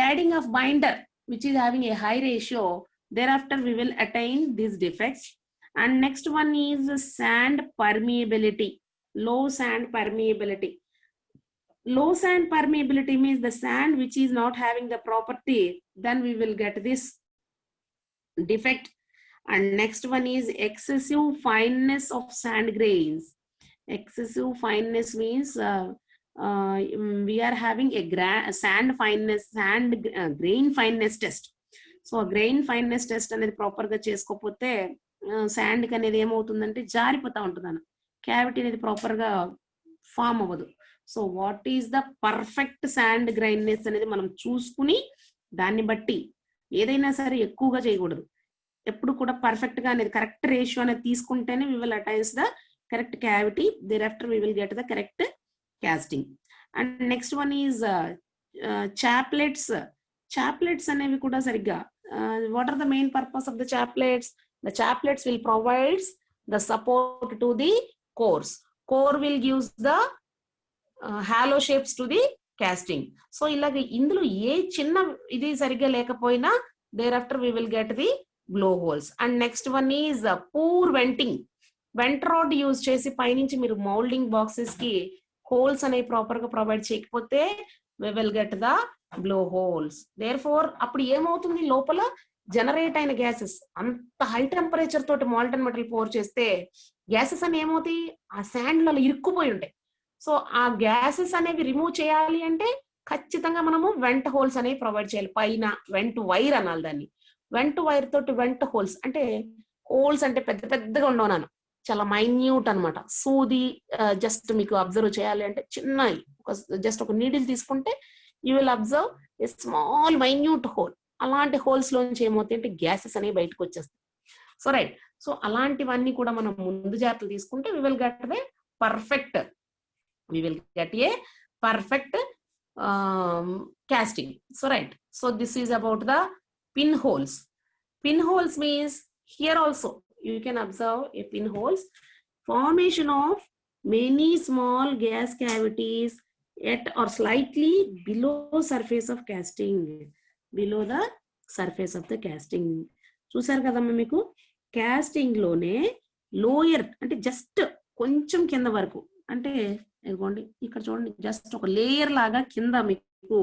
adding of binder which is having a high ratio, thereafter we will attain these defects. And next one is sand permeability. Low sand permeability. Low sand permeability means the sand which is not having the property, then we will get this defect. And next one is excessive fineness of sand grains. Excessive fineness means we are having a grain fineness test. So grain fineness test అనేది proper గా చేసుకోకపోతే sand కి అనేది ఏమవుతుందంటే జారిపోతా ఉంటుంది, cavity అనేది proper గా form అవ్వదు. So what is the perfect sand graininess అనేది మనం చూసుకుని దాన్ని బట్టి ఏదైనా సరే ఎక్కువగా చేయకూడదు. ఎప్పుడు కూడా పర్ఫెక్ట్ గా అనేది కరెక్ట్ రేషియో అనేది తీసుకుంటేనే we will attain the correct cavity. Thereafter we will get the correct casting. And next one is chaplets. Chaplets అనేవి కూడా సరిగ్గా, what are the main purpose of the chaplets? The chaplets will provide the support to the cores. Core will give the hollow shapes to the casting. So ఇలాగ ఇందులో ఏ చిన్న ఇది సరిగ్గా లేకపోయినా thereafter we will get the blow holes. And next one is poor venting. Vent rod use చేసి పైనుంచి మీరు moulding boxes కి హోల్స్ అనేవి ప్రాపర్ గా ప్రొవైడ్ చేయకపోతే we will get the blow holes. Therefore అప్పుడు ఏమవుతుంది, లోపల జనరేట్ అయిన గ్యాసెస్ అంత హై టెంపరేచర్ తోటి మాల్టన్ మెటల్ పోర్ చేస్తే గ్యాసెస్ అని ఏమవుతాయి, ఆ శాండ్ లలో ఇరుక్కుపోయి ఉంటాయి. సో ఆ గ్యాసెస్ అనేవి రిమూవ్ చేయాలి అంటే ఖచ్చితంగా మనము వెంట్ హోల్స్ అనేవి ప్రొవైడ్ చేయాలి. పైన వెంట్ వైర్ అనాలి దాన్ని. వెంట్ వైర్ తోటి వెంట్ హోల్స్ అంటే హోల్స్ అంటే పెద్ద పెద్దగా ఉండవు, చాలా మైన్యూట్ అనమాట. సూది జస్ట్ మీకు అబ్జర్వ్ చేయాలి అంటే చిన్నవి, జస్ట్ ఒక నీడిల్ తీసుకుంటే you will observe a small minute whole. అలాంటి హోల్స్ లోంచి ఏమవుతాయి అంటే గ్యాసెస్ అనేవి బయటకు వచ్చేస్తాయి. సో రైట్, సో అలాంటివన్నీ కూడా మనం ముందు జాగ్రత్తలు తీసుకుంటే we will get a perfect casting. So right, so this is about the pinholes. Pinholes means here also you can observe a pinholes, formation of many small gas cavities at or slightly below surface of casting. Below the surface of the casting. చూసారు కదమ్మా, మీకు casting లోనే lower అంటే just కొంచెం కింద వరకు, అంటే ఇదిగోండి ఇక్కడ చూడండి, జస్ట్ ఒక లేయర్ లాగా కింద మీకు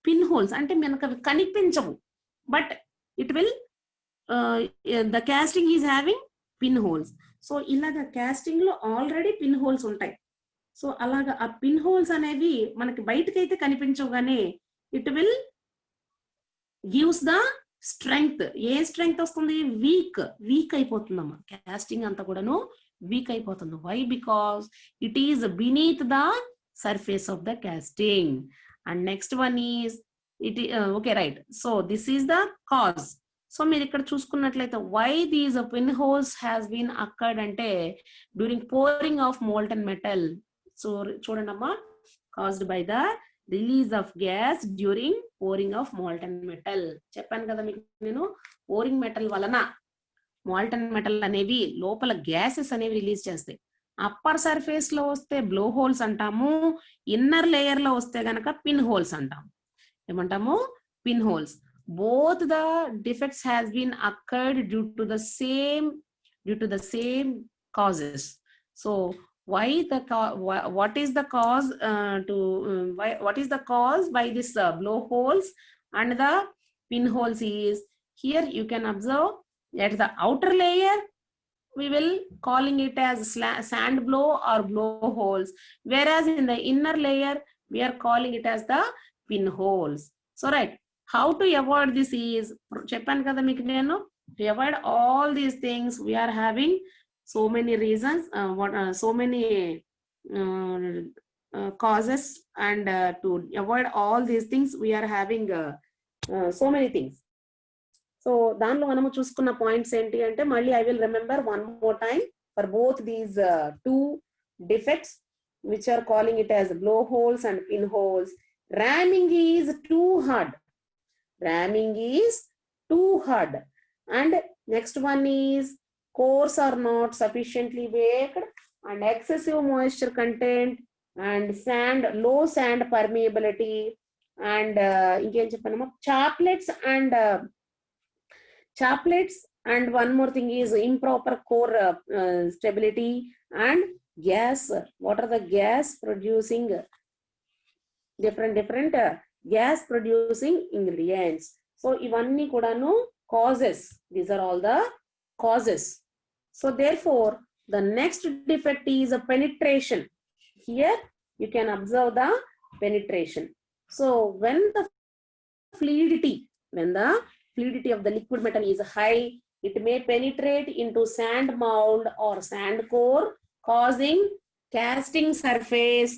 పిన్ హోల్స్, అంటే మనకు అవి కనిపించవు, but it will the casting is having pin holes. So ఇలాగ కాస్టింగ్ లో ఆల్రెడీ పిన్ హోల్స్ ఉంటాయి. సో అలాగా ఆ పిన్ హోల్స్ అనేవి మనకి బయటకైతే కనిపించవు, కానీ it will gives the strength. ఏ స్ట్రెంగ్త్ వస్తుంది, వీక్ అయిపోతుందమ్మా, కాస్టింగ్ అంతా కూడాను వీక్ అయిపోతుంది. Why? Because it is beneath the surface of the casting. And next one is it okay right. So this is the cause. So మీరు ఇక్కడ చూసుకున్నట్లయితే why these pin holes has been occurred అంటే during pouring of molten metal. So చూడండి అమ్మా, caused by the release of gas during pouring of molten metal. చెప్పాను కదా మీకు నేను, పోరింగ్ మెటల్ వలన మోల్టన్ మెటల్ అనేవి లోపల గ్యాసెస్ అనేవి రిలీజ్ చేస్తాయి. అప్పర్ సర్ఫేస్ లో వస్తే బ్లో హోల్స్ అంటాము, ఇన్నర్ లేయర్ లో వస్తే గనక పిన్ హోల్స్ అంటాము. ఏమంటాము? Pin holes. Both the defects has been occurred due to the same causes. So why what is the cause what is the cause by this blowholes and the pinholes is, here you can observe at the outer layer we will calling it as sand blow or blow holes, whereas in the inner layer We are calling it as the pinholes. So right, how to avoid this is, చెప్పాను కదా మీకు నేను, to avoid all these things we are having so many reasons, so many causes, and to avoid all these things we are having so many things. So దానిలో మనము చూసుకున్న points ఏంటి అంటే, మళ్ళీ I will remember one more time for both these two defects which are calling it as blowholes and pinholes. Ramming is too hard. Ramming is too hard. And next one is cores are not sufficiently baked, and excessive moisture content, and sand, low sand permeability, and ఇంకేం చెప్పానమ్మా, chaplets, and one more thing is improper core stability, and gas. What are the gas producing, different gas producing ingredients? So ivanni kudanu causes, these are all the causes. So therefore the next defect is a penetration. Here you can observe the penetration. So when the fluidity of the liquid metal is high, it may penetrate into sand mold or sand core, causing casting surface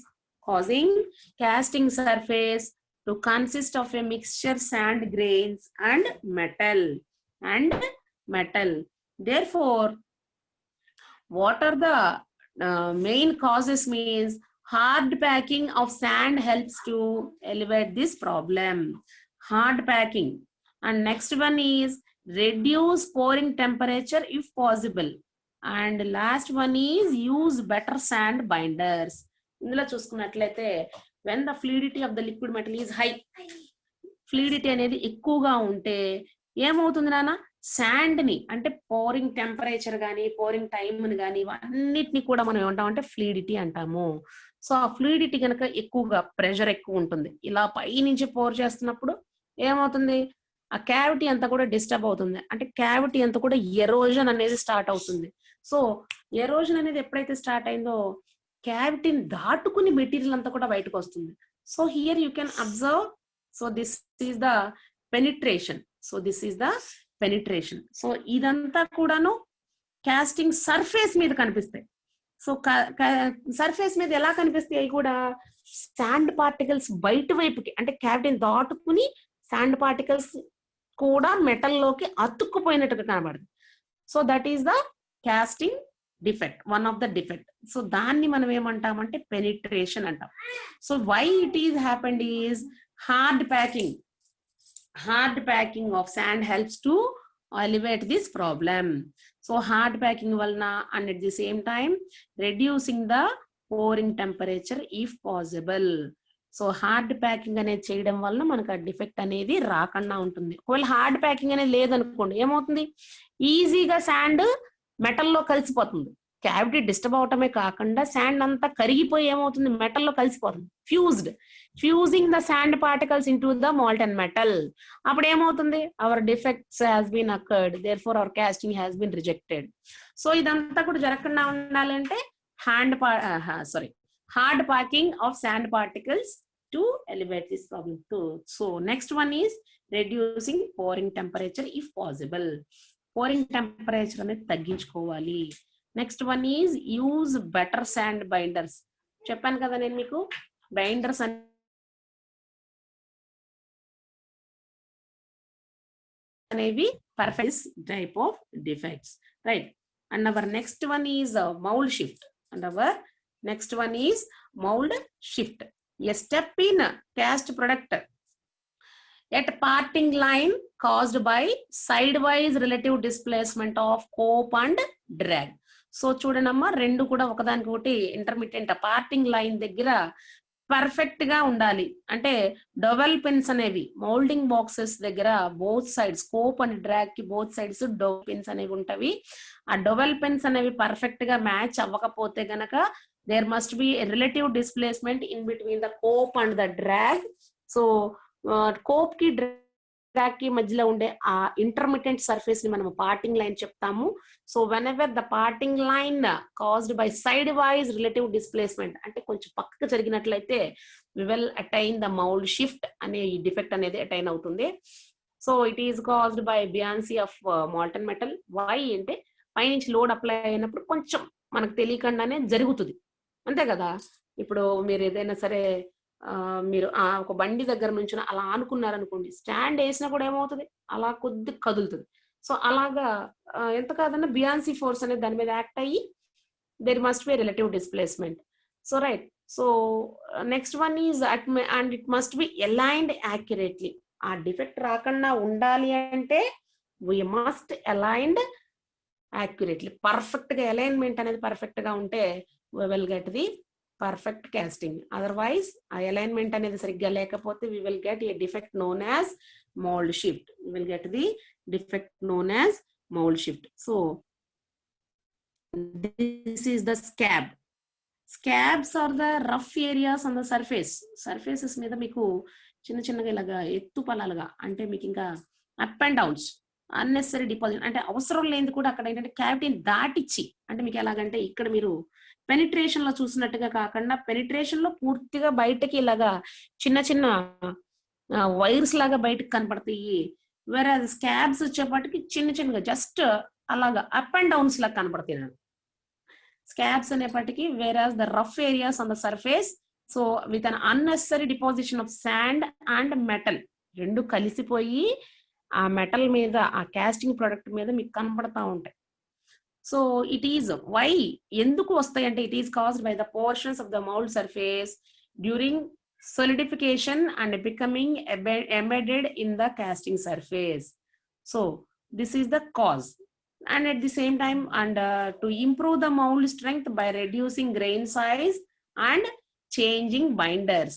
to consist of a mixture sand grains and metal. Therefore, what are the main causes means, hard packing of sand helps to elevate this problem. Hard packing. And next one is reduce pouring temperature if possible. And last one is use better sand binders. ఇందులో చూసుకున్నట్లయితే, when the fluidity of the liquid metal is high, fluidity అనేది ఎక్కువగా ఉంటే ఏమవుతుంది నాన్న, sand ని, అంటే pouring temperature కానీ పోరింగ్ టైమ్ ని కానీ అన్నిటిని కూడా మనం ఏమంటామంటే ఫ్లూయిడిటీ అంటాము. సో ఆ ఫ్లూయిడిటీ కనుక ఎక్కువగా, ప్రెషర్ ఎక్కువ ఉంటుంది, ఇలా పై నుంచి పోర్ చేస్తున్నప్పుడు ఏమవుతుంది, ఆ క్యావిటీ అంతా కూడా డిస్టర్బ్ అవుతుంది, అంటే క్యావిటీ అంతా కూడా ఎరోజన్ అనేది స్టార్ట్ అవుతుంది. సో ఎరోజన్ అనేది ఎప్పుడైతే స్టార్ట్ అయిందో క్యావిటీని దాటుకుని మెటీరియల్ అంతా కూడా బయటకు వస్తుంది. So here you can observe, so this is the penetration. So ఇదంతా కూడాను కాస్టింగ్ సర్ఫేస్ మీద కనిపిస్తాయి. సో సర్ఫేస్ మీద ఎలా కనిపిస్తాయి, అవి కూడా శాండ్ పార్టికల్స్ బయట వైపుకి, అంటే క్యావిటీని దాటుకుని శాండ్ పార్టికల్స్ కూడా మెటల్ లోకి అతుక్కుపోయినట్టుగా కనబడుతుంది. So that is the casting defect, one of the defect. So దాన్ని మనం ఏమంటామంటే పెనిట్రేషన్ అంటాం. So why it is happened is hard packing of sand helps to elevate this problem. So hard packing వలన, and at the same time reducing the pouring temperature if possible. So hard packing అనేది చేయడం వలన మనకు ఆ defect అనేది రాకుండా ఉంటుంది. ఒకవేళ హార్డ్ ప్యాకింగ్ అనేది లేదనుకోండి, ఏమవుతుంది, ఈజీగా శాండ్ మెటల్లో కలిసిపోతుంది. క్యావిటీ డిస్టర్బ్ అవటమే కాకుండా శాండ్ అంతా కరిగిపోయి ఏమవుతుంది, మెటల్లో కలిసిపోతుంది, fusing the sand particles into the molten metal. అప్పుడు ఏమవుతుంది, our defects has been occurred, therefore our casting has been rejected. So ఇదంతా కూడా జరగకుండా ఉండాలంటే hard packing of sand particles to elevate this problem too. So next one is reducing pouring temperature if possible. Pouring temperature అనేది తగ్గించుకోవాలి. Next one is use better sand binders. చెప్పాను కదా నేను మీకు, బైండర్స్ అనేవి perfect type of defects, right. And our next one is mould shift. A step in cast product at parting line caused by sidewise relative displacement of cope and drag. So చూడండమ్మా, రెండు కూడా ఒకదానికి ఒకటి intermediate parting line దగ్గర perfect గా ఉండాలి. అంటే double pins అనేవి మౌల్డింగ్ బాక్సెస్ దగ్గర both sides, cope and drag కి బోత్ సైడ్స్ డబల్ పిన్స్ అనేవి ఉంటవి. ఆ డబల్ పిన్స్ అనేవి పర్ఫెక్ట్ గా మ్యాచ్ అవ్వకపోతే గనక there must be a relative displacement in between the cope and the drag. So cope ki crack కి మధ్యలో ఉండే ఆ ఇంటర్మీడియట్ సర్ఫేస్ ని మనం పార్టింగ్ లైన్ చెప్తాము. So whenever the parting line caused by side wise relative displacement, అంటే కొంచెం పక్కకు జరిగినట్లయితే we will attain the mould shift అనే ఈ డిఫెక్ట్ అనేది అటైన్ అవుతుంది. So it is caused by buoyancy of molten metal. Why అంటే పైనుంచి లోడ్ అప్లై అయినప్పుడు కొంచెం మనకు తెలియకుండానే జరుగుతుంది, అంతే కదా. ఇప్పుడు మీరు ఏదైనా సరే మీరు ఒక బండి దగ్గర నుంచి అలా ఆనుకున్నారనుకోండి, స్టాండ్ వేసినా కూడా ఏమవుతుంది, అలా కొద్ది కదులుతుంది. సో అలాగా ఎంత కాదన్నా బియాన్సీ ఫోర్స్ అనేది దాని మీద యాక్ట్ అయ్యి there must be relative displacement. So right. So next one is and it must be aligned accurately. ఆ డిఫెక్ట్ రాకుండా ఉండాలి అంటే we must aligned accurately. Perfect గా అలైన్మెంట్ అనేది పర్ఫెక్ట్ గా ఉంటే we will get the perfect casting. Otherwise ఆ alignment అనేది సరిగ్గా లేకపోతే we will get a defect known as mould shift. We will get the defect known as mould shift. So this is the scab. Scabs are the rough areas on the surface. Surfaces మీద మీకు చిన్న చిన్నగా ఇలాగా ఎత్తు పలాలుగా, అంటే మీకు ఇంకా up and downs, unnecessary deposit, అంటే అవసరం లేనిది కూడా అక్కడ ఏంటంటే క్యావిటీని దాటిచ్చి, అంటే మీకు ఎలాగంటే ఇక్కడ మీరు పెనిట్రేషన్ లో చూసినట్టుగా కాకుండా పెనిట్రేషన్ లో పూర్తిగా బయటకి ఇలాగా చిన్న చిన్న వైర్స్ లాగా బయటకు కనపడతాయి. వేరే స్కాబ్స్ వచ్చేపాటికి చిన్న చిన్నగా జస్ట్ అలాగా అప్ అండ్ డౌన్స్ లాగా కనపడతాయి. స్కాబ్స్ అనేప్పటికీ whereas the rough areas on the surface, so with an unnecessary deposition of sand and metal, రెండు కలిసిపోయి ఆ మెటల్ మీద, ఆ కాస్టింగ్ ప్రొడక్ట్ మీద మీకు కనపడతా ఉంటాయి. సో ఇట్ ఈస్ వై, ఎందుకు వస్తాయి అంటే it is caused by the portions of the mould surface during solidification and becoming embedded in the casting surface. So this is the cause. And at the same time, and to improve the mold strength by reducing grain size and changing binders.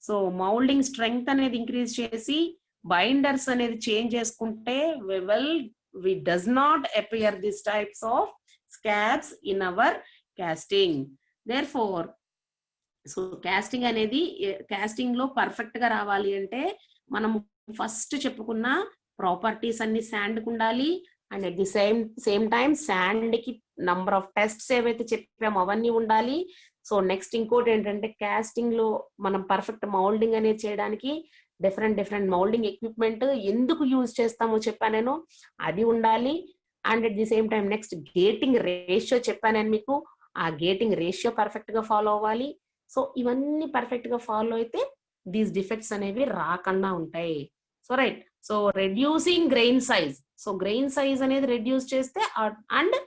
So molding strength అనేది increase చేసి binders అనేది change చేసుకుంటే we does not appear these types of scabs in our casting. Therefore, so casting అనేది, casting లో perfect గా రావాలి అంటే మనం ఫస్ట్ చెప్పుకున్న ప్రాపర్టీస్ అన్ని శాండ్ కు ఉండాలి. And at the same time sand కి నంబర్ ఆఫ్ టెస్ట్స్ ఏవైతే చెప్పామో అవన్నీ ఉండాలి. సో నెక్స్ట్ ఇంకోటి ఏంటంటే కాస్టింగ్ లో మనం పర్ఫెక్ట్ మౌల్డింగ్ అనేది చేయడానికి డిఫరెంట్ మౌల్డింగ్ ఎక్విప్మెంట్ ఎందుకు యూజ్ చేస్తామో చెప్పాను నేను, అది ఉండాలి. And at the same time next gating ratio చెప్పాను నేను మీకు, ఆ గేటింగ్ రేషియో పర్ఫెక్ట్ గా ఫాలో అవ్వాలి. సో ఇవన్నీ పర్ఫెక్ట్ గా ఫాలో అయితే దీస్ డిఫెక్ట్స్ అనేవి రాకుండా ఉంటాయి. So right. So reducing grain size, so grain size అనేది రెడ్యూస్ చేస్తే అండ్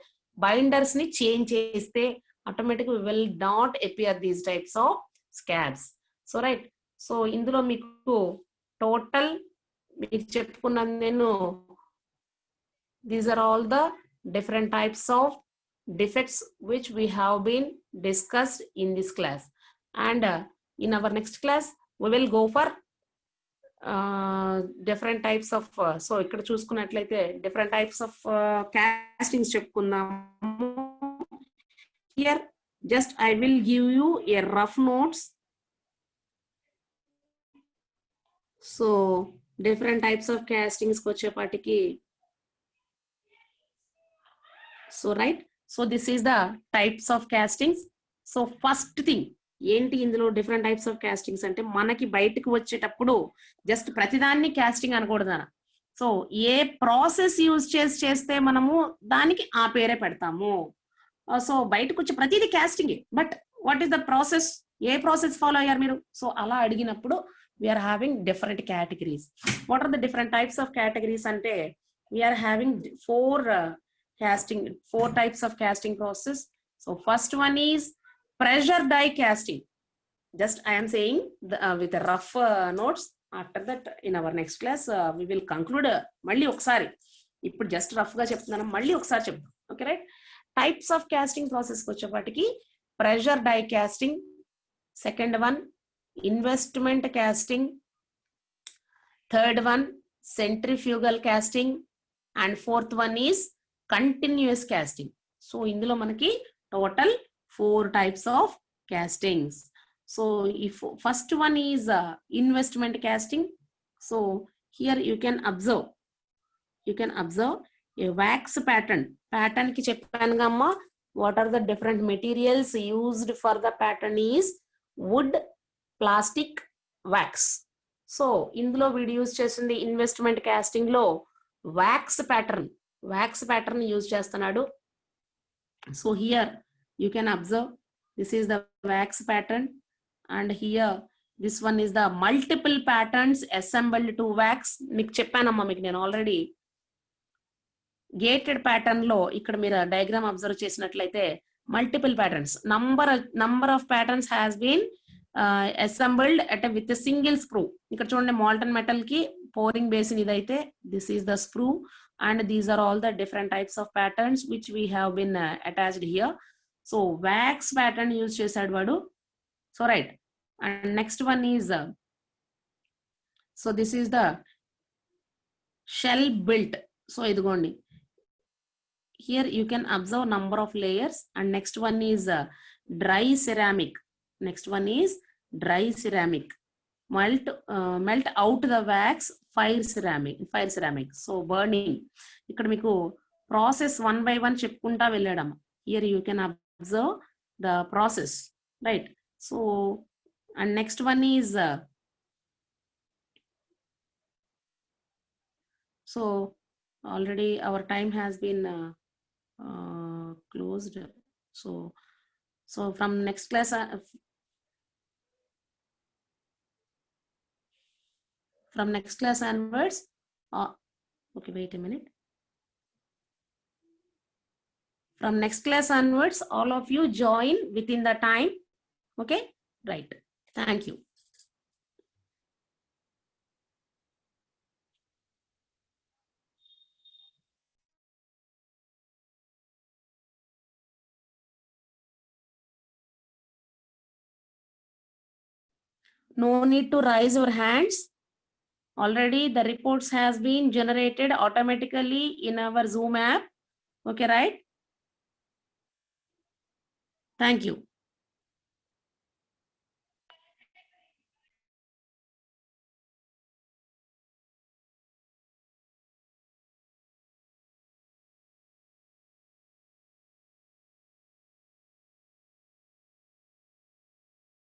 బైండర్స్ ని చేంజ్ చేస్తే automatic will not appear these types of scabs. So right. So ఇందులో మీకు టోటల్ మీకు చెప్పుకున్నాను నేను, these are all the different types of defects which we have been discussed in this class. And in our next class we will go for different types of so ఇక్కడ చూసుకున్నట్లయితే different types of castings చెప్పుకుందాము. Here just I will give you a rough notes. So different types of castings కి వచ్చేపాటికి, so right. So this is the types of castings. So first thing ఏంటి ఇందులో different types of castings అంటే మనకి బయటకు వచ్చేటప్పుడు just ప్రతిదాన్ని casting అనకూడదు. సో ఏ ప్రాసెస్ యూజ్ చేస్తే మనము దానికి ఆ పేరే పెడతాము. సో బయటకు వచ్చే ప్రతిదీ కాస్టింగే, but what is the process, ఏ ప్రాసెస్ ఫాలో అయ్యారు మీరు? సో అలా అడిగినప్పుడు we are having different categories. What are the different types of categories అంటే we are having four types of casting process. So first one is pressure die casting. Just I am saying with the rough notes. After that in our next class we will conclude మళ్ళీ ఒకసారి, ఇప్పుడు just rough గా చెప్తున్నాను, మళ్ళీ ఒకసారి చెప్తాం. Okay right. Types of casting process కి వచ్చేపాటికి pressure die casting, second one investment casting, third one centrifugal casting, and fourth one is continuous casting. So ఇందులో మనకి total 4 types of castings. So if first one is investment casting, so here you can observe a wax pattern ki cheppanu gamma. What are the different materials used for the pattern is wood, plastic, wax. So ఇందులో వీడు use చేసింది investment casting లో wax pattern use చేస్తున్నాడు. So here you can observe this is the wax pattern, and here this one is the multiple patterns assembled to wax. మీకు చెప్పానమ్మా, మీకు నేను already gated pattern లో ఇక్కడ మీరు డయాగ్రామ్ అబ్జర్వ్ చేసినట్లయితే multiple patterns number of patterns has been assembled at with single screw. ఇక్కడ చూడండి molten metal కి pouring basin ఇదైతే this is the screw, and these are all the different types of patterns which we have been attached here. So wax pattern use చేశాడు వాడు. So right, and next one is so this is the shell built. So ఇదిగోండి, here you can observe number of layers, and next one is dry ceramic. Melt out the wax, fire ceramic. So burning, ఇక్కడ మీకు process 1 by 1 చెప్పుకుంటా వెళ్ళడం. Here you can observe the process, right? So and next one is so already our time has been closed. So from next class onwards, okay, wait a minute. From next class onwards, all of you join within the time. Okay, right. Thank you. No need to raise your hands. Already the reports has been generated automatically in our Zoom app. Okay, right? Thank you.